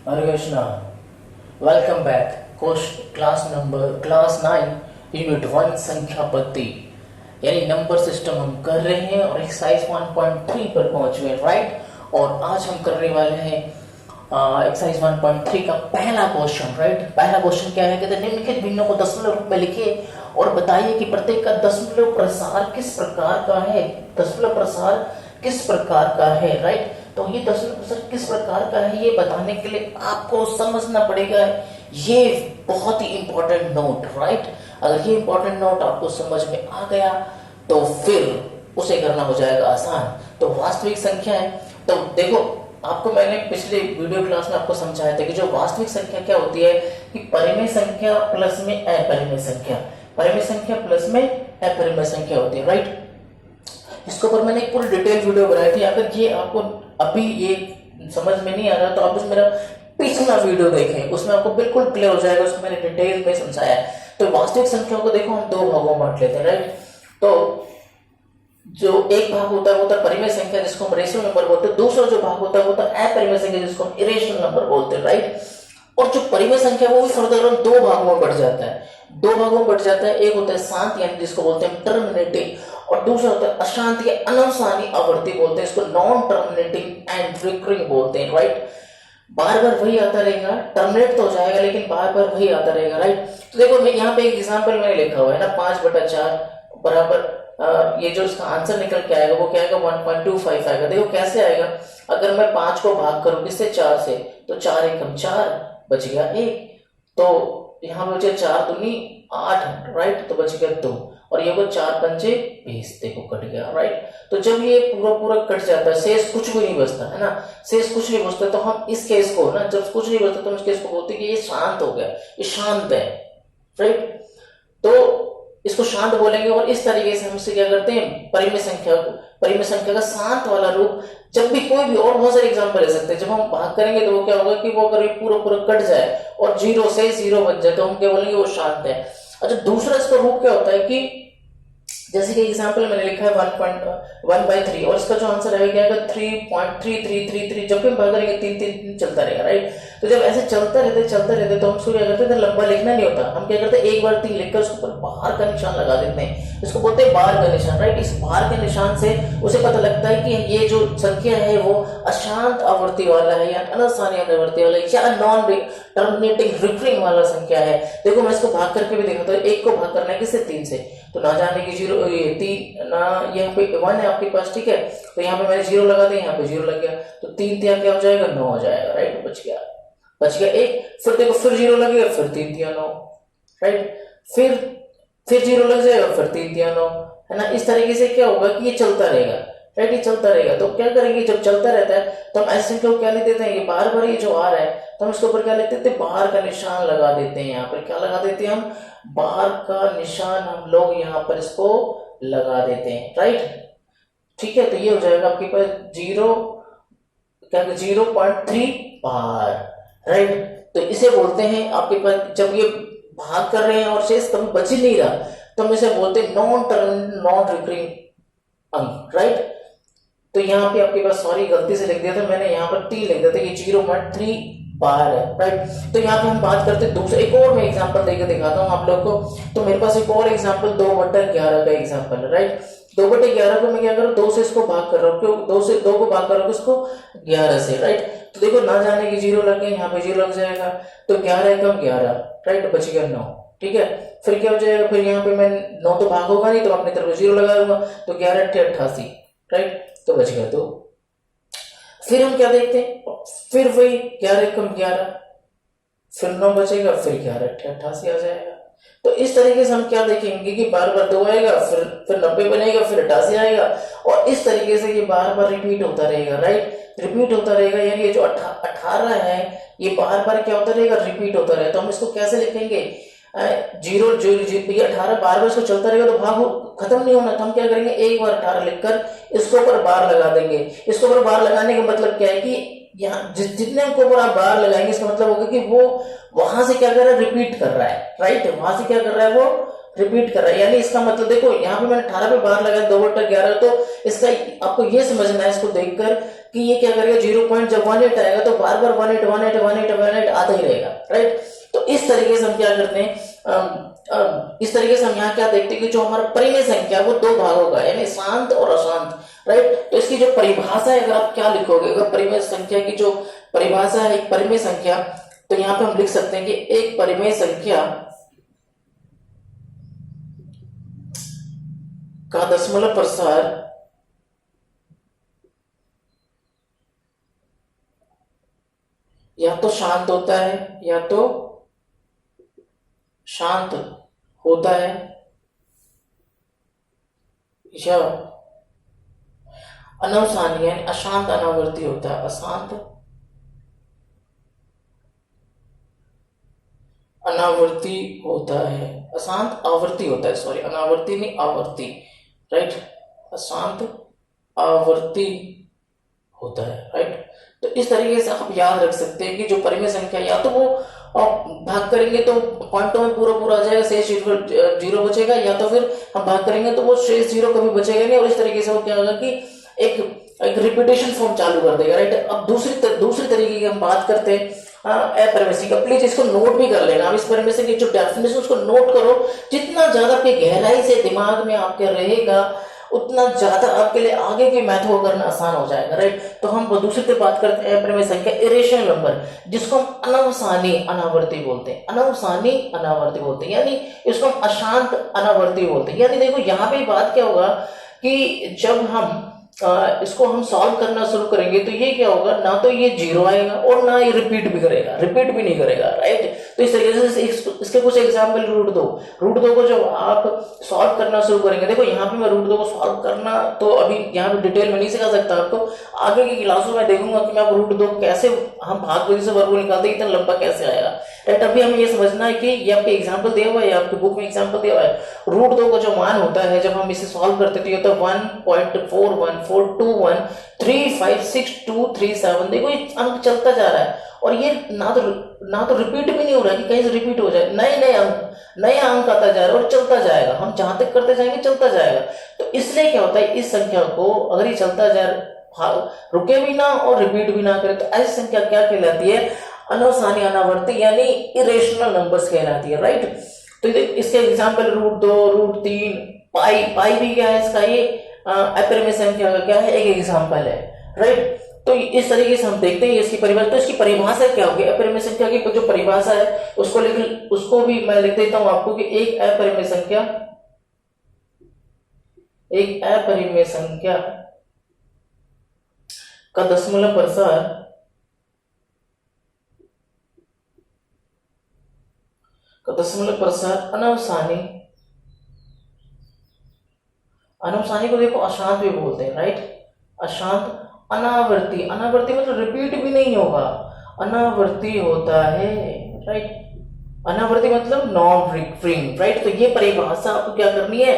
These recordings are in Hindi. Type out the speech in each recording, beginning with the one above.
हरे Krishna. Welcome back. Class 9 unit 1 संख्या पद्धति यानी नंबर सिस्टम हम कर रहे हैं और एक्सरसाइज 1.3 पर पहुंच गए, राइट। और आज हम करने वाले हैं एक्सरसाइज 1.3 का पहला क्वेश्चन, राइट। पहला क्वेश्चन क्या है, कहते हैं निम्नलिखित भिन्नों को दशमलव रूप में लिखिए और बताइए कि प्रत्येक का दशमलव प्रसार किस प्रकार का है। दशमलव प्रसार किस प्रकार का है, राइट। तो ये दशमलव प्रसार किस प्रकार का है ये बताने के लिए आपको समझना पड़ेगा ये बहुत ही इंपॉर्टेंट नोट, राइट। अगर ये इंपॉर्टेंट नोट आपको समझ में आ गया तो फिर उसे करना हो जाएगा आसान। तो वास्तविक संख्या है, तो देखो आपको मैंने पिछले वीडियो क्लास में आपको समझाया था कि जो वास्तविक संख्या क्या होती है कि परिमेय संख्या प्लस में अपरिमेय संख्या, परिमेय संख्या प्लस में अपरिमेय संख्या होती है, राइट। इसके ऊपर मैंने एक पूरी डिटेल वीडियो बनाई थी। अगर ये आपको अभी ये समझ में नहीं आ रहा तो आप मेरा पिछला वीडियो देखें, उसमें आपको बिल्कुल क्लियर हो जाएगा, उसमें मैंने डिटेल में समझाया है। तो वास्तविक संख्याओं को देखो हम दो भागों में बांट लेते हैं, राइट। तो जो एक भाग होता है वो होता है परिमेय संख्या जिसको हम रेशनल नंबर बोलते हैं, दूसरा जो भाग होता है वो होता है अपरिमेय संख्या जिसको हम इरेशनल नंबर बोलते हैं, राइट। और जो परिमेय संख्या वो भी फर्दर दो भागों में बढ़ जाता है, दो भागों में बढ़ जाता है। एक होता है शांत यानी जिसको बोलते हैं टर्मिनेटिंग, और दूसरा होता है अशांत या अनवसानी आवर्ती बोलते हैं, इसको नॉन टर्मिनेटिंग एंड रिकरिंग बोलते हैं, राइट। बार बार वही आता रहेगा, टर्मिनेट तो हो जाएगा लेकिन बार बार वही आता रहेगा, राइट। तो देखो मैं यहाँ पे एक एग्जांपल मैंने लिखा हुआ है ना, 5/4 बराबर ये जो इसका आंसर निकल के आएगा वो क्या आएगा 1.25 आएगा। देखो कैसे आएगा, अगर मैं 5 को भाग करूं किससे 4 से, तो 4 एकम 4 बच गया 1, तो यहाँ बचे 4 दूनी 8, राइट, तो बच गया 2, और ये वो 4 पंचे 20, देखो कट गया, राइट। तो जब ये पूरा पूरा कट जाता है, शेष कुछ भी नहीं बचता है ना, शेष कुछ नहीं बचता, तो हम इस केस को ना, जब कुछ नहीं बचता तो हम इस केस को बोलते हैं कि ये शांत हो गया, ये शांत है, राइट। तो इसको शांत बोलेंगे। और इस तरीके से हम इसे क्या करते हैं, परिमेय संख्या का शांत वाला रूप, जब भी कोई भी, और बहुत सारे एग्जांपल ले सकते हैं, जब हम भाग करेंगे तो वो क्या होगा कि वो अगर पूरा पूरा कट जाए और 0 से 0 बच जाए तो हम क्या बोलेंगे वो शांत है। अच्छा, दूसरा इसका रूप क्या होता है कि जैसे कि एग्जांपल मैंने लिखा है 1/3 और इसका जो आंसर आएगा क्या आएगा 3.3333, जब भी हम भाग करेंगे 3 चलता रहेगा, राइट। तो जब ऐसे चलता रहते तो हम उसको क्या करते थे, लंबा लिखना नहीं होता, हम क्या करते हैं एक बार 3 लिखकर उसके ऊपर बाहर का निशान लगा देते हैं, इसको बोलते हैं बाहर का निशान, राइट। इस बाहर के निशान से उसे पता लगता है कि ये जो संख्या है वो अशांत आवर्ती वाला है या अनसानी आवर्ती वाला है या नॉन टर्मिनेटिंग रिकरिंग वाला संख्या है। देखो मैं इसको भाग करके भी दिखाता हूँ, एक को भाग करना है किससे 3 से, तो ना जाने की 0 3 ना, यहाँ पे 1 है आपके पास, ठीक है, तो यहाँ पे मैंने 0 लगा दिया, यहाँ पे 0 लग गया, तो 3 क्या हो जाएगा 9 हो जाएगा, राइट। बच गया 1, फिर देखो फिर 0 लगेगा, फिर 3 9, राइट, फिर 0 लग जाएगा, फिर 3 9, है ना। इस तरीके से क्या होगा कि ये चलता रहेगा, राइट, ये चलता रहेगा। तो क्या करेंगे, जब चलता रहता है तो हम ऐसे संख्या को क्या लिख देते हैं, ये बार बार ये जो आ रहा है तो हम इसके ऊपर क्या लिख देते हैं, बाहर का निशान लगा देते हैं। यहाँ पर क्या लगा देते हैं हम, बाहर का निशान हम लोग यहाँ पर इसको लगा देते हैं, राइट, ठीक है। तो ये हो जाएगा आपके पास 0.3 बार, राइट। तो इसे बोलते हैं आपके पास, जब ये भाग कर रहे हैं और शेष कभी बच ही नहीं रहा तो हम इसे बोलते हैं नॉन रिकरिंग अंक, राइट। तो यहाँ पे आपके पास, सॉरी गलती से लिख दिया था मैंने, यहाँ पर 3 लिख दिया था, ये 0.3 बार है, राइट। तो यहाँ पे हम बात करते हैं दूसरा, एक और मैं एग्जांपल देकर दिखाता हूँ आप लोग को। तो मेरे पास एक और एग्जांपल 2/11 का एग्जांपल है, राइट। 2/11 को मैं क्या कर रहा हूँ, 2 से इसको भाग कर रहा हूँ, क्यों 2 को भाग कर रहा हूँ इसको 11 से, राइट। तो देखो ना जाने की 0 लग गया, यहाँ पे 0 लग जाएगा, तो 11 एकम 11, राइट, बच गया 9, ठीक है। फिर क्या हो जाएगा, फिर यहाँ पे मैं 9 तो भाग होगा नहीं तो अपनी तरफ 0 लगा दूंगा, तो 11 × 88, राइट, तो बच गया 2। फिर हम क्या देखते हैं, फिर वही 11 एकम 11, फिर 9 बचेगा, फिर 11 × 88 आ जाएगा। तो इस तरीके से हम क्या देखेंगे कि बार बार 2 आएगा, फिर 90 बनेगा, फिर 88 आएगा, और इस तरीके से ये बार बार रिपीट होता रहेगा, राइट, रिपीट होता रहेगा। यानी ये जो 18 है ये बार बार क्या होता रहेगा, रिपीट होता रहेगा। तो हम इसको कैसे लिखेंगे, 18 बार बार इसको चलता रहेगा तो भाग खत्म नहीं होना, तो हम क्या करेंगे, एक बार 18 लिखकर इसके ऊपर बार लगा देंगे। इसके ऊपर बार लगाने का मतलब क्या है कि यहाँ जितने के ऊपर आप बार लगाएंगे इसका मतलब होगा कि वो वहां से क्या कर रहा है, रिपीट कर रहा है, राइट, वहां से क्या कर रहा है, वो रिपीट कर रहा है। यानी इसका मतलब देखो यहाँ पे मैंने 18 पे बार लगाया 2/11, तो इसका आपको ये समझना है इसको देखकर कि ये क्या करेगा, 0 पॉइंट जब 18 आएगा तो बार बार 18 आता ही रहेगा, राइट। तो इस तरीके से हम क्या करते हैं, इस तरीके से हम यहाँ क्या देखते हैं कि जो हमारा परिमेय संख्या वो दो भागों का, यानी शांत और अशांत, राइट। तो इसकी जो परिभाषा है, अगर आप क्या लिखोगे, अगर परिमेय संख्या की जो परिभाषा है एक परिमेय संख्या, तो यहाँ पे हम लिख सकते हैं कि एक परिमेय संख्या का दशमलव प्रसार या तो शांत होता है या तो शांत होता है या अनवसानी यानी अशांत अनावर्ती होता है, अशांत अनावर्ती होता है, अशांत आवर्ती होता है, सॉरी अनावर्ती नहीं आवर्ती, राइट, अशांत आवर्ती होता है, राइट। तो इस तरीके से आप याद रख सकते हैं कि जो परिमेय संख्या या तो वो आप भाग करेंगे तो पॉइंटों में पूरा पूरा आ जाएगा, शेष जीरो बचेगा, या तो फिर हम भाग करेंगे तो वो शेष जीरो कभी बचेगा नहीं, और इस तरीके से वो क्या होगा कि एक रिपीटेशन फॉर्म चालू कर देगा, राइट। अब दूसरी तरीके की हम बात करते हैं अपरिमेय का, प्लीज इसको नोट भी कर लेना। अब इस परिमेय की जो डेफिनेशन उसको नोट करो, जितना ज्यादा आपके गहराई से दिमाग में आपके रहेगा उतना ज्यादा आपके लिए आगे के मैथ को करना आसान हो जाएगा, राइट। तो हम दूसरी तरफ बात करते हैं अपरिमेय संख्या इरेशनल नंबर, जिसको हम अनवसानी अनावर्ती बोलते हैं, अनवसानी अनावर्ती बोलते हैं, यानी इसको हम अशांत अनावर्ती बोलते हैं। यानी देखो यहाँ पे बात क्या होगा कि जब हम इसको हम सॉल्व करना शुरू करेंगे तो ये क्या होगा, ना तो ये जीरो आएगा और ना ये रिपीट भी नहीं करेगा, राइट। तो इस तरीके से इसके कुछ एग्जाम्पल रूट दो को जब आप सॉल्व करना शुरू करेंगे, देखो यहाँ पे मैं रूट दो को सॉल्व करना तो अभी यहाँ पे डिटेल में नहीं सिखा सकता आपको, आगे की क्लासों में देखूंगा कि मैं आप रूट दो कैसे हम भाग विधि से वर्गमूल निकालते हैं, इतना लंबा कैसे आएगा, राइट। अभी हमें ये समझना है कि ये आपके एग्जाम्पल दिया हुआ है, आपकी बुक में एग्जाम्पल दिया हुआ है, रूट दो का जो मान होता है जब हम इसे सॉल्व करते तो ये होता है 1.41421356237। देखो ये अंक चलता जा रहा है और ये ना तो रिपीट भी नहीं हो रहा है कि कहीं से रिपीट हो जाए, नए अंक आता जा रहा है और चलता जाएगा, हम जहां तक करते जाएंगे चलता जाएगा। तो इसलिए क्या होता है, इस संख्या को अगर ये चलता जाए, रुके भी ना और रिपीट भी ना करे, तो ऐसी संख्या क्या कहलाती है, अनवसानी अनावर्ती यानी इरेशनल नंबर्स कहलाती है, राइट। तो इसके एग्जांपल रूट 2, रूट 3, पाई भी क्या है इसका, ये अपरिमेय संख्या का क्या है, एक एग्जांपल है, राइट। तो इस तरीके से हम देखते हैं इसकी परिभाषा। तो इसकी परिभाषा क्या होगी, अपरिमेय संख्या की जो परिभाषा है उसको भी मैं लिख देता हूं आपको कि एक अपरिमेय संख्या का दशमलव प्रसार अनवसानी को देखो अशांत भी बोलते हैं, राइट, अशांत अनावर्ती मतलब रिपीट भी नहीं होगा, अनावर्ती होता है, राइट, अनावर्ती मतलब नॉन रिकरिंग, राइट। तो ये परिभाषा आपको क्या करनी है,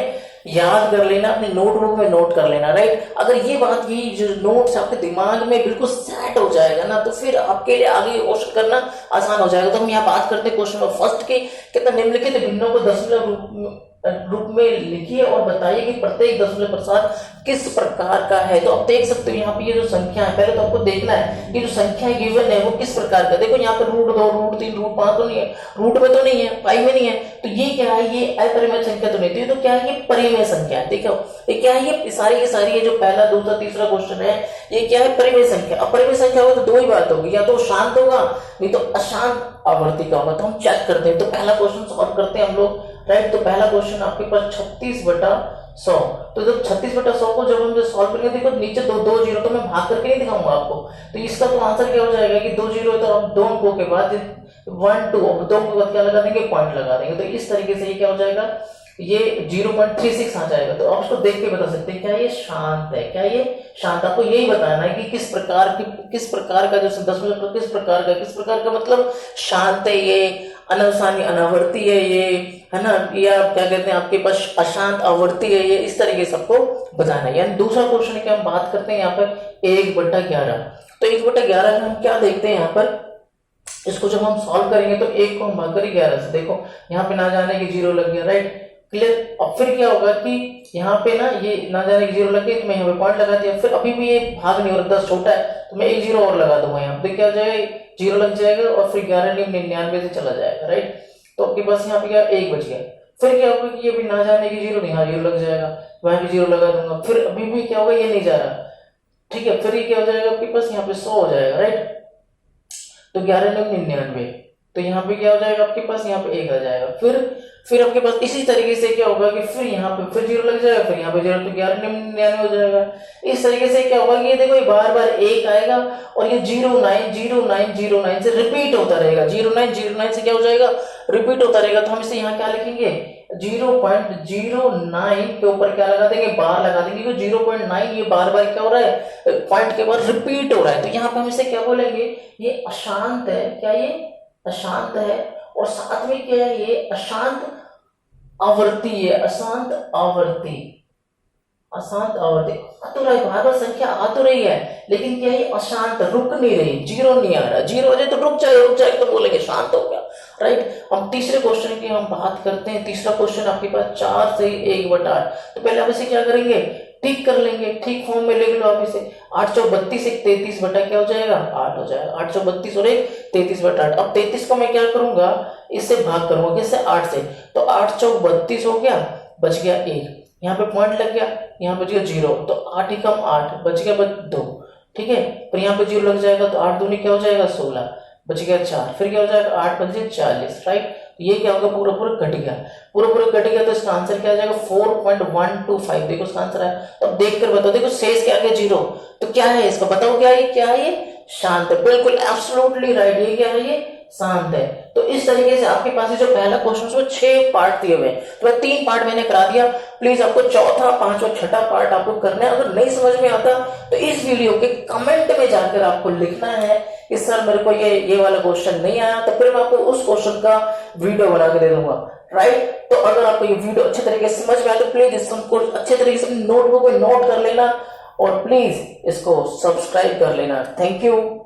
याद कर लेना, अपने नोटबुक में नोट कर लेना, राइट। अगर ये बात ये जो नोट्स आपके दिमाग में बिल्कुल सेट हो जाएगा ना, तो फिर आपके लिए आगे क्वेश्चन करना आसान हो जाएगा। तो हम यहाँ बात करते हैं क्वेश्चन नंबर फर्स्ट के, कितना निम्नलिखित भिन्नों को दशमलव रूप में लिखिए और बताइए कि प्रत्येक दशमलव प्रसार किस प्रकार का है। तो आप देख सकते हो यहाँ पे ये जो संख्या है, पहले तो आपको देखना है कि जो संख्या गिवन है वो किस प्रकार का। देखो यहाँ पे रूट 2, रूट 3, रूट 5 तो नहीं है, रूट में तो नहीं है, पाई में नहीं है, तो ये क्या है, ये अपरिमेय संख्या तो नहीं, तो क्या है, ये परिमेय संख्या है। देखो ये क्या है, ये सारी ये जो पहला, दूसरा, तीसरा क्वेश्चन है, ये क्या है, परिमेय संख्या। अपरिमेय संख्या होगा तो दो ही बात होगी, या तो शांत होगा नहीं तो अशांत आवर्ती का होगा। तो हम चेक करते हैं, तो पहला क्वेश्चन सॉल्व करते हैं हम लोग, राइट। तो पहला क्वेश्चन आपके पास 36/100, तो जब 36/100 को जब हम सॉल्व करेंगे, देखो नीचे दो जीरो, तो मैं भाग करके नहीं दिखाऊंगा आपको, तो इसका तो आंसर क्या हो जाएगा कि 2 जीरो है, तो आप 2 अंकों के बाद 1 2 2 अंकों के बाद क्या लगा देंगे, पॉइंट लगा देंगे। तो इस तरीके से ये क्या हो जाएगा, ये 0.36 आ जाएगा। तो आप इसको देख के बता सकते हैं क्या ये शांत है, क्या ये शांत। आपको यही बताना है कि किस प्रकार का जो दशमलव किस प्रकार का मतलब शांत है, ये अनवसानी अनावर्ती है, ये है ना, या क्या कहते हैं आपके पास अशांत आवर्ती है, ये इस तरीके से आपको बताना है। यानी दूसरा क्वेश्चन की हम बात करते हैं यहाँ पर 1/11। तो 1/11 में हम क्या देखते हैं, यहाँ पर इसको जब हम सॉल्व करेंगे तो 1 को हम भाग करें 11 से, देखो यहाँ पे ना जाने की 0 लग गया, राइट। क्लियर। अब फिर क्या होगा कि यहाँ पे ना ये ना जाने की जीरो लगे तो मैं यहाँ पे पॉइंट लगा दिया, फिर अभी भी ये भाग नहीं हो रहा, 10 छोटा है तो मैं एक जीरो और लगा दूंगा यहाँ पे, क्या हो जाएगा, जीरो लग जाएगा और फिर 1199 से चला जाएगा, राइट। तो आपके पास यहाँ पे क्या 1 बच गया। फिर क्या होगा कि ये भी ना जाने की जीरो, यहाँ जीरो लग जाएगा, वहां भी जीरो लगा दूंगा, फिर अभी भी क्या होगा, ये नहीं जा रहा, ठीक है। फिर ये क्या हो जाएगा आपके पास, यहाँ पे 100 हो जाएगा, राइट। तो 1199, तो यहाँ पे क्या हो जाएगा आपके पास, यहाँ पे 1 आ जाएगा। फिर आपके पास इसी तरीके से क्या होगा कि फिर यहाँ पे फिर जीरो लग जाएगा, फिर यहाँ पे जीरो, तो 1199 हो जाएगा। इस तरीके से क्या होगा कि ये देखो, ये बार बार 1 आएगा और ये 090909 से रिपीट होता रहेगा, 0909 से क्या हो जाएगा, रिपीट होता रहेगा। तो हम इसे यहाँ क्या लिखेंगे, 0.09 के ऊपर क्या लगा देंगे, बार लगा देंगे, क्योंकि 0.9 ये बार बार क्या हो रहा है, पॉइंट के बाद रिपीट हो रहा है। तो यहाँ पे हम इसे क्या बोलेंगे, ये अशांत है, क्या ये अशांत है, और साथ में क्या है, ये अशांत आवर्ती है, अशांत आवर्ती, अशांत आवर्ती आ तो रहा है, बार बार संख्या आ तो रही है, लेकिन क्या है, अशांत, रुक नहीं रही, जीरो नहीं आ रहा, जीरो आ जाए तो रुक जाए तो बोलेंगे शांत हो गया, राइट। हम तीसरे क्वेश्चन की हम बात करते हैं। तीसरा क्वेश्चन आपके पास 4 से 1/8, तो पहले आप इसे क्या करेंगे, ठीक कर लेंगे, ठीक फॉर्म में लिख लो आप इसे। 8 चौक 32, 33 बटा क्या हो जाएगा, 8 हो जाएगा। 8 चौक 32 और 1 33/8। अब 33 को मैं क्या करूंगा, इससे भाग करूंगा, किससे, 8 से। तो 8 चौक 32 हो गया, बच गया 1, यहाँ पे पॉइंट लग गया, यहाँ बच गया 0, तो 8 ही कम 8, बच गया 2, ठीक है। फिर यहाँ पे 0 लग जाएगा, तो 8 दूनी क्या हो जाएगा, 16, बच गया 4, फिर क्या हो जाएगा, 8 बचे 40, राइट। ये क्या होगा, पूरा पूरा कट गया, पूरा कट गया, तो इसका आंसर क्या आ जाएगा, 4.125। देखो इसका आंसर है। तो अब देख कर बताओ, देखो शेष क्या गया, 0, तो क्या है इसका, बताओ क्या है, क्या है, ये शांत है, बिल्कुल एब्सोल्युटली राइट। ये क्या है, ये शांत है। तो इस तरीके से आपके पास जो पहला क्वेश्चन उसमें 6 पार्ट दिए हुए हैं, तो मैं 3 पार्ट मैंने करा दिया। प्लीज आपको चौथा, पांचवा, छठा पार्ट आपको करना है। अगर नहीं समझ में आता तो इस वीडियो के कमेंट में जाकर आपको लिखना है कि सर मेरे को ये वाला क्वेश्चन नहीं आया, तो फिर मैं आपको उस क्वेश्चन का वीडियो बना के दे दूंगा, राइट। तो अगर आपको ये वीडियो अच्छे तरीके से समझ में आए तो प्लीज इसको अच्छे तरीके से नोटबुक में नोट कर लेना और प्लीज इसको सब्सक्राइब कर लेना। Thank you.